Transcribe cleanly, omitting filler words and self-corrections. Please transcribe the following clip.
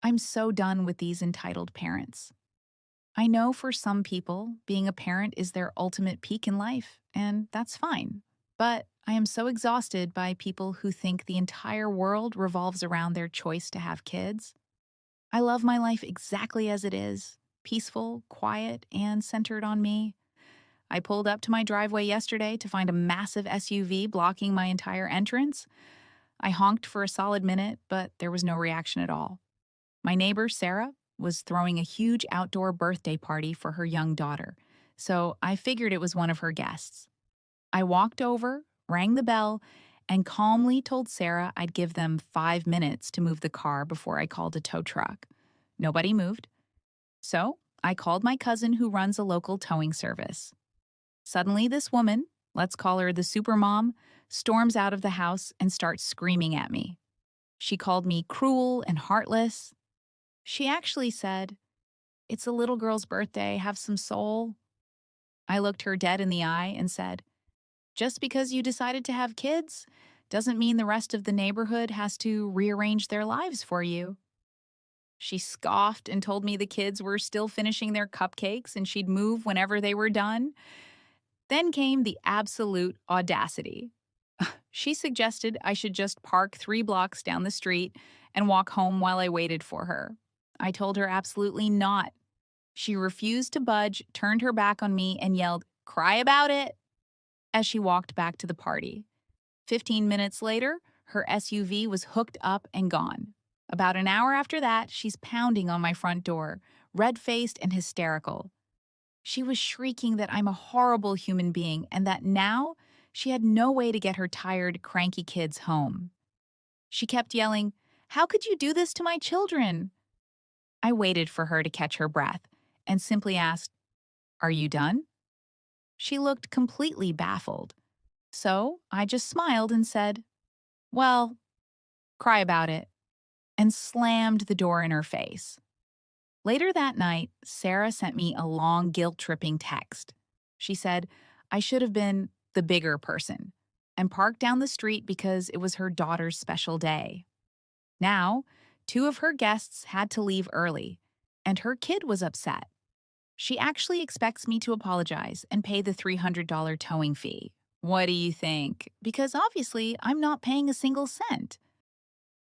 I'm so done with these entitled parents. I know for some people, being a parent is their ultimate peak in life, and that's fine. But I am so exhausted by people who think the entire world revolves around their choice to have kids. I love my life exactly as it is, peaceful, quiet, and centered on me. I pulled up to my driveway yesterday to find a massive SUV blocking my entire entrance. I honked for a solid minute, but there was no reaction at all. My neighbor, Sarah, was throwing a huge outdoor birthday party for her young daughter, so I figured it was one of her guests. I walked over, rang the bell, and calmly told Sarah I'd give them 5 minutes to move the car before I called a tow truck. Nobody moved, so I called my cousin who runs a local towing service. Suddenly, this woman, let's call her the supermom, storms out of the house and starts screaming at me. She called me cruel and heartless. She actually said, "It's a little girl's birthday, have some soul." I looked her dead in the eye and said, "Just because you decided to have kids doesn't mean the rest of the neighborhood has to rearrange their lives for you." She scoffed and told me the kids were still finishing their cupcakes and she'd move whenever they were done. Then came the absolute audacity. She suggested I should just park 3 blocks down the street and walk home while I waited for her. I told her absolutely not. She refused to budge, turned her back on me, and yelled, "Cry about it," as she walked back to the party. 15 minutes later, her SUV was hooked up and gone. About an hour after that, she's pounding on my front door, red faced and hysterical. She was shrieking that I'm a horrible human being and that now she had no way to get her tired, cranky kids home. She kept yelling, "How could you do this to my children?" I waited for her to catch her breath and simply asked, "Are you done?" She looked completely baffled. So I just smiled and said, "Well, cry about it," and slammed the door in her face. Later that night, Sarah sent me a long, guilt tripping text. She said I should have been the bigger person and parked down the street because it was her daughter's special day. Now, two of her guests had to leave early, and her kid was upset. She actually expects me to apologize and pay the $300 towing fee. What do you think? Because obviously, I'm not paying a single cent.